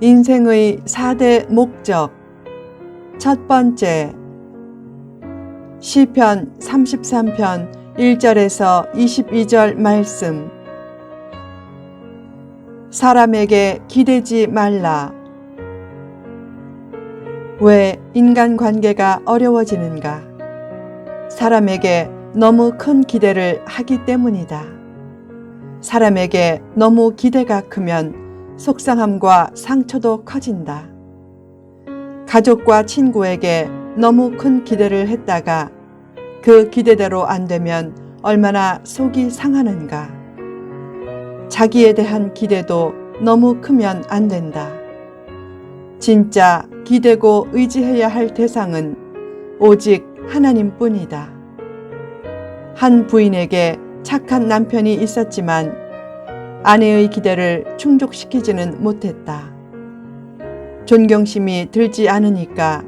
인생의 4대 목적. 첫 번째, 시편 33편 1절에서 22절 말씀. 사람에게 기대지 말라. 왜 인간관계가 어려워지는가? 사람에게 너무 큰 기대를 하기 때문이다. 사람에게 너무 기대가 크면 속상함과 상처도 커진다. 가족과 친구에게 너무 큰 기대를 했다가 그 기대대로 안 되면 얼마나 속이 상하는가. 자기에 대한 기대도 너무 크면 안 된다. 진짜 기대고 의지해야 할 대상은 오직 하나님뿐이다. 한 부인에게 착한 남편이 있었지만 아내의 기대를 충족시키지는 못했다. 존경심이 들지 않으니까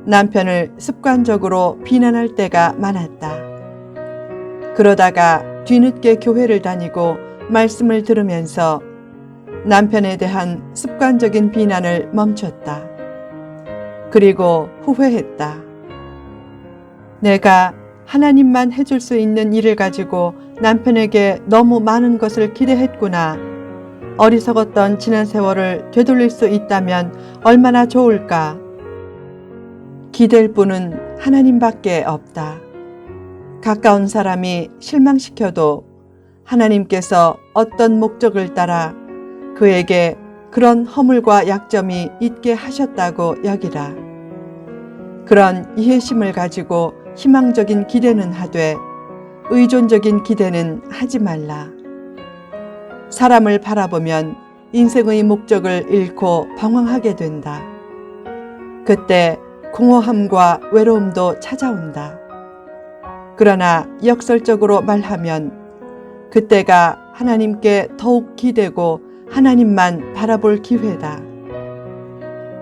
남편을 습관적으로 비난할 때가 많았다. 그러다가 뒤늦게 교회를 다니고 말씀을 들으면서 남편에 대한 습관적인 비난을 멈췄다. 그리고 후회했다. 내가 하나님만 해줄 수 있는 일을 가지고 남편에게 너무 많은 것을 기대했구나. 어리석었던 지난 세월을 되돌릴 수 있다면 얼마나 좋을까. 기댈 분은 하나님밖에 없다. 가까운 사람이 실망시켜도 하나님께서 어떤 목적을 따라 그에게 그런 허물과 약점이 있게 하셨다고 여기라. 그런 이해심을 가지고 희망적인 기대는 하되 의존적인 기대는 하지 말라. 사람을 바라보면 인생의 목적을 잃고 방황하게 된다. 그때 공허함과 외로움도 찾아온다. 그러나 역설적으로 말하면 그때가 하나님께 더욱 기대고 하나님만 바라볼 기회다.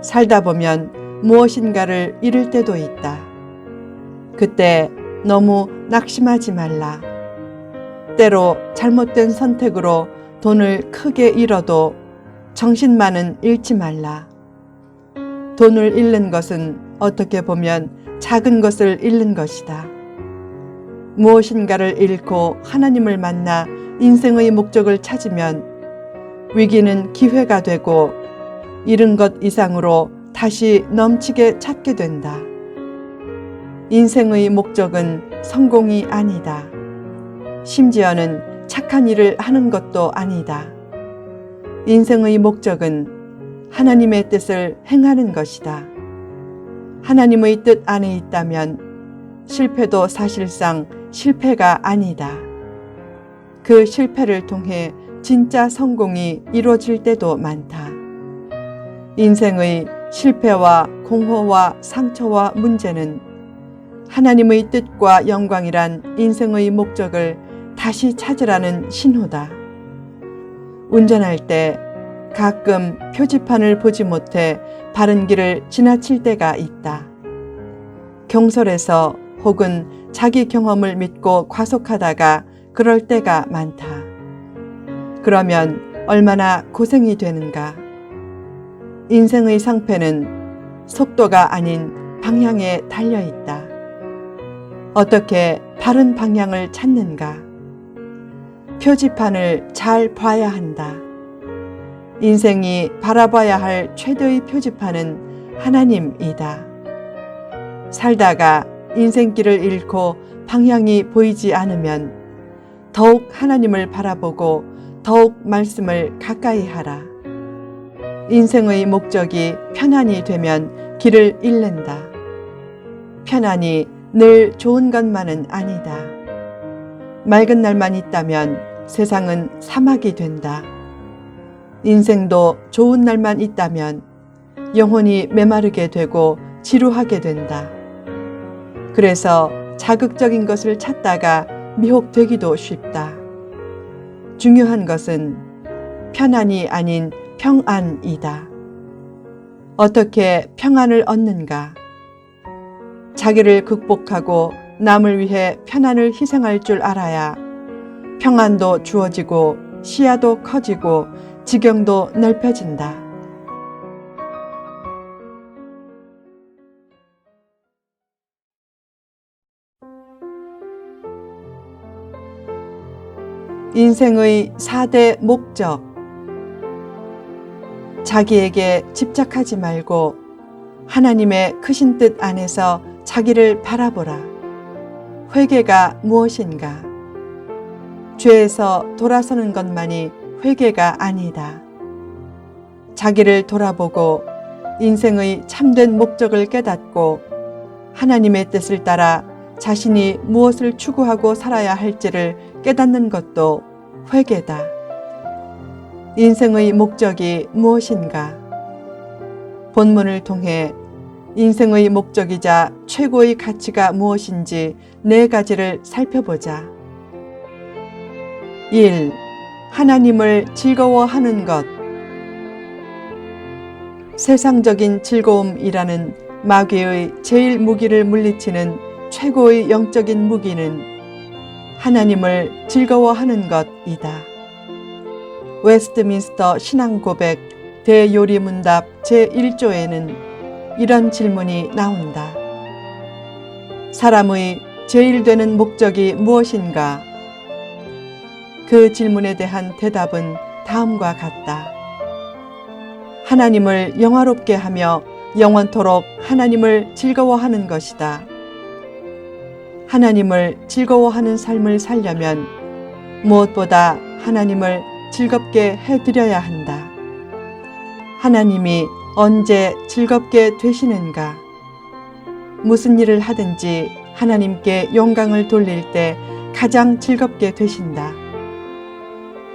살다 보면 무엇인가를 잃을 때도 있다. 그때 너무 낙심하지 말라. 때로 잘못된 선택으로 돈을 크게 잃어도 정신만은 잃지 말라. 돈을 잃는 것은 어떻게 보면 작은 것을 잃는 것이다. 무엇인가를 잃고 하나님을 만나 인생의 목적을 찾으면 위기는 기회가 되고 잃은 것 이상으로 다시 넘치게 찾게 된다. 인생의 목적은 성공이 아니다. 심지어는 착한 일을 하는 것도 아니다. 인생의 목적은 하나님의 뜻을 행하는 것이다. 하나님의 뜻 안에 있다면 실패도 사실상 실패가 아니다. 그 실패를 통해 진짜 성공이 이루어질 때도 많다. 인생의 실패와 공허와 상처와 문제는 하나님의 뜻과 영광이란 인생의 목적을 다시 찾으라는 신호다. 운전할 때 가끔 표지판을 보지 못해 바른 길을 지나칠 때가 있다. 경솔해서 혹은 자기 경험을 믿고 과속하다가 그럴 때가 많다. 그러면 얼마나 고생이 되는가. 인생의 상패는 속도가 아닌 방향에 달려 있다. 어떻게 바른 방향을 찾는가? 표지판을 잘 봐야 한다. 인생이 바라봐야 할 최대의 표지판은 하나님이다. 살다가 인생길을 잃고 방향이 보이지 않으면 더욱 하나님을 바라보고 더욱 말씀을 가까이 하라. 인생의 목적이 편안이 되면 길을 잃는다. 편안이 늘 좋은 것만은 아니다. 맑은 날만 있다면 세상은 사막이 된다. 인생도 좋은 날만 있다면 영혼이 메마르게 되고 지루하게 된다. 그래서 자극적인 것을 찾다가 미혹되기도 쉽다. 중요한 것은 편안이 아닌 평안이다. 어떻게 평안을 얻는가? 자기를 극복하고 남을 위해 편안을 희생할 줄 알아야 평안도 주어지고 시야도 커지고 지경도 넓혀진다. 인생의 4대 목적. 자기에게 집착하지 말고 하나님의 크신 뜻 안에서 자기를 바라보라. 회개가 무엇인가? 죄에서 돌아서는 것만이 회개가 아니다. 자기를 돌아보고 인생의 참된 목적을 깨닫고 하나님의 뜻을 따라 자신이 무엇을 추구하고 살아야 할지를 깨닫는 것도 회개다. 인생의 목적이 무엇인가? 본문을 통해 인생의 목적이자 최고의 가치가 무엇인지 4가지를 살펴보자. 1. 하나님을 즐거워하는 것. 세상적인 즐거움이라는 마귀의 제일 무기를 물리치는 최고의 영적인 무기는 하나님을 즐거워하는 것이다. 웨스트민스터 신앙고백 대요리문답 제1조에는 이런 질문이 나온다. 사람의 제일 되는 목적이 무엇인가? 그 질문에 대한 대답은 다음과 같다. 하나님을 영화롭게 하며 영원토록 하나님을 즐거워하는 것이다. 하나님을 즐거워하는 삶을 살려면 무엇보다 하나님을 즐겁게 해드려야 한다. 하나님이 언제 즐겁게 되시는가? 무슨 일을 하든지 하나님께 영광을 돌릴 때 가장 즐겁게 되신다.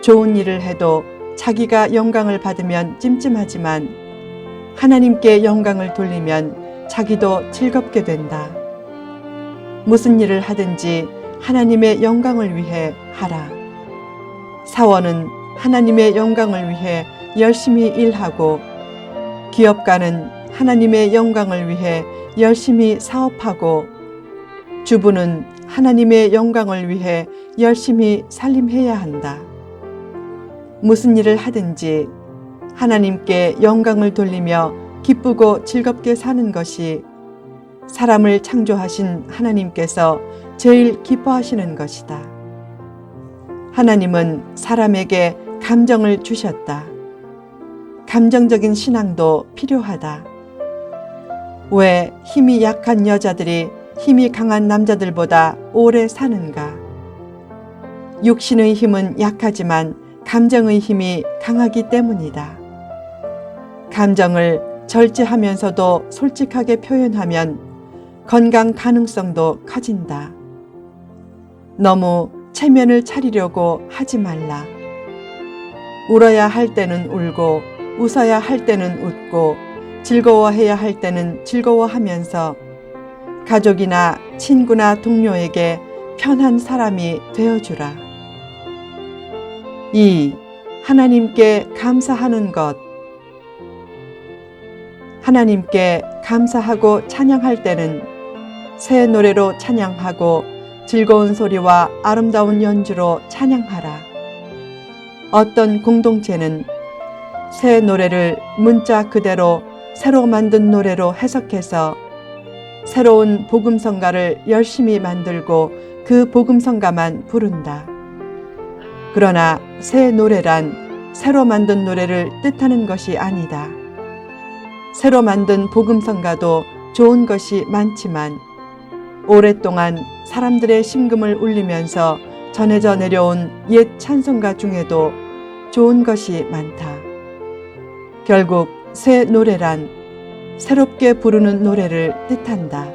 좋은 일을 해도 자기가 영광을 받으면 찜찜하지만 하나님께 영광을 돌리면 자기도 즐겁게 된다. 무슨 일을 하든지 하나님의 영광을 위해 하라. 사원은 하나님의 영광을 위해 열심히 일하고 기업가는 하나님의 영광을 위해 열심히 사업하고 주부는 하나님의 영광을 위해 열심히 살림해야 한다. 무슨 일을 하든지 하나님께 영광을 돌리며 기쁘고 즐겁게 사는 것이 사람을 창조하신 하나님께서 제일 기뻐하시는 것이다. 하나님은 사람에게 감정을 주셨다. 감정적인 신앙도 필요하다. 왜 힘이 약한 여자들이 힘이 강한 남자들보다 오래 사는가? 육신의 힘은 약하지만 감정의 힘이 강하기 때문이다. 감정을 절제하면서도 솔직하게 표현하면 건강 가능성도 커진다. 너무 체면을 차리려고 하지 말라. 울어야 할 때는 울고 웃어야 할 때는 웃고 즐거워해야 할 때는 즐거워하면서 가족이나 친구나 동료에게 편한 사람이 되어주라. 2. 하나님께 감사하는 것. 하나님께 감사하고 찬양할 때는 새 노래로 찬양하고 즐거운 소리와 아름다운 연주로 찬양하라. 어떤 공동체는 새 노래를 문자 그대로 새로 만든 노래로 해석해서 새로운 복음성가를 열심히 만들고 그 복음성가만 부른다. 그러나 새 노래란 새로 만든 노래를 뜻하는 것이 아니다. 새로 만든 복음성가도 좋은 것이 많지만 오랫동안 사람들의 심금을 울리면서 전해져 내려온 옛 찬송가 중에도 좋은 것이 많다. 결국 새 노래란 새롭게 부르는 노래를 뜻한다.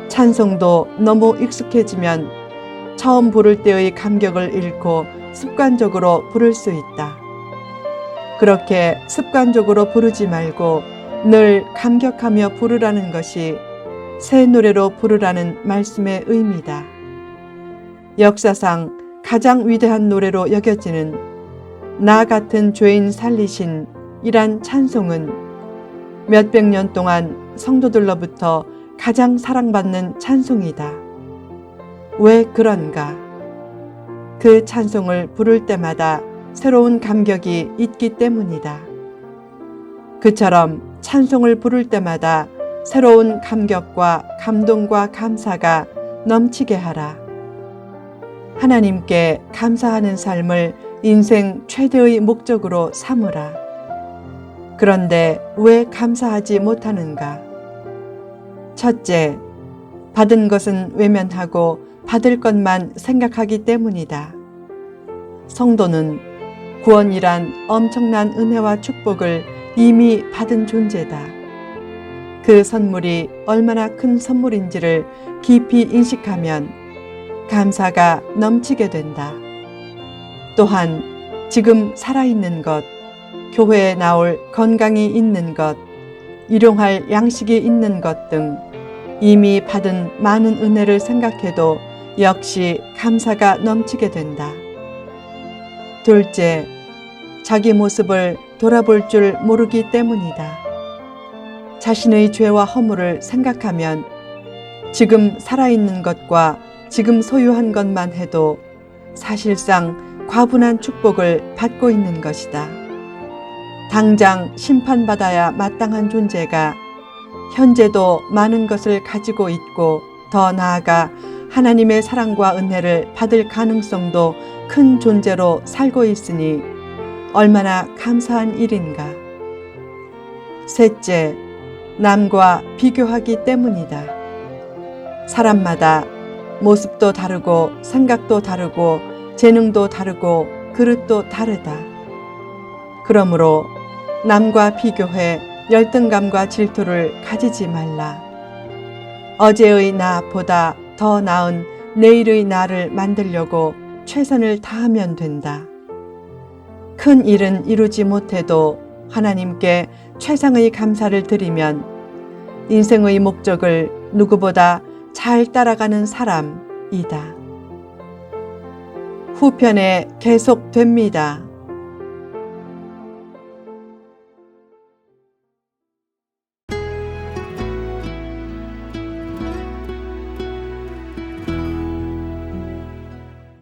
찬송도 너무 익숙해지면 처음 부를 때의 감격을 잃고 습관적으로 부를 수 있다. 그렇게 습관적으로 부르지 말고 늘 감격하며 부르라는 것이 새 노래로 부르라는 말씀의 의미다. 역사상 가장 위대한 노래로 여겨지는 나 같은 죄인 살리신 이란 찬송은 몇백 년 동안 성도들로부터 가장 사랑받는 찬송이다. 왜 그런가? 그 찬송을 부를 때마다 새로운 감격이 있기 때문이다. 그처럼 찬송을 부를 때마다 새로운 감격과 감동과 감사가 넘치게 하라. 하나님께 감사하는 삶을 인생 최대의 목적으로 삼으라. 그런데 왜 감사하지 못하는가? 첫째, 받은 것은 외면하고 받을 것만 생각하기 때문이다. 성도는 구원이란 엄청난 은혜와 축복을 이미 받은 존재다. 그 선물이 얼마나 큰 선물인지를 깊이 인식하면 감사가 넘치게 된다. 또한 지금 살아있는 것, 교회에 나올 건강이 있는 것, 일용할 양식이 있는 것 등 이미 받은 많은 은혜를 생각해도 역시 감사가 넘치게 된다. 둘째, 자기 모습을 돌아볼 줄 모르기 때문이다. 자신의 죄와 허물을 생각하면 지금 살아있는 것과 지금 소유한 것만 해도 사실상 과분한 축복을 받고 있는 것이다. 당장 심판받아야 마땅한 존재가 현재도 많은 것을 가지고 있고 더 나아가 하나님의 사랑과 은혜를 받을 가능성도 큰 존재로 살고 있으니 얼마나 감사한 일인가. 셋째, 남과 비교하기 때문이다. 사람마다 모습도 다르고 생각도 다르고 재능도 다르고 그릇도 다르다. 그러므로 남과 비교해 열등감과 질투를 가지지 말라. 어제의 나보다 더 나은 내일의 나를 만들려고 최선을 다하면 된다. 큰 일은 이루지 못해도 하나님께 최상의 감사를 드리면 인생의 목적을 누구보다 잘 따라가는 사람이다. 후편에 계속됩니다.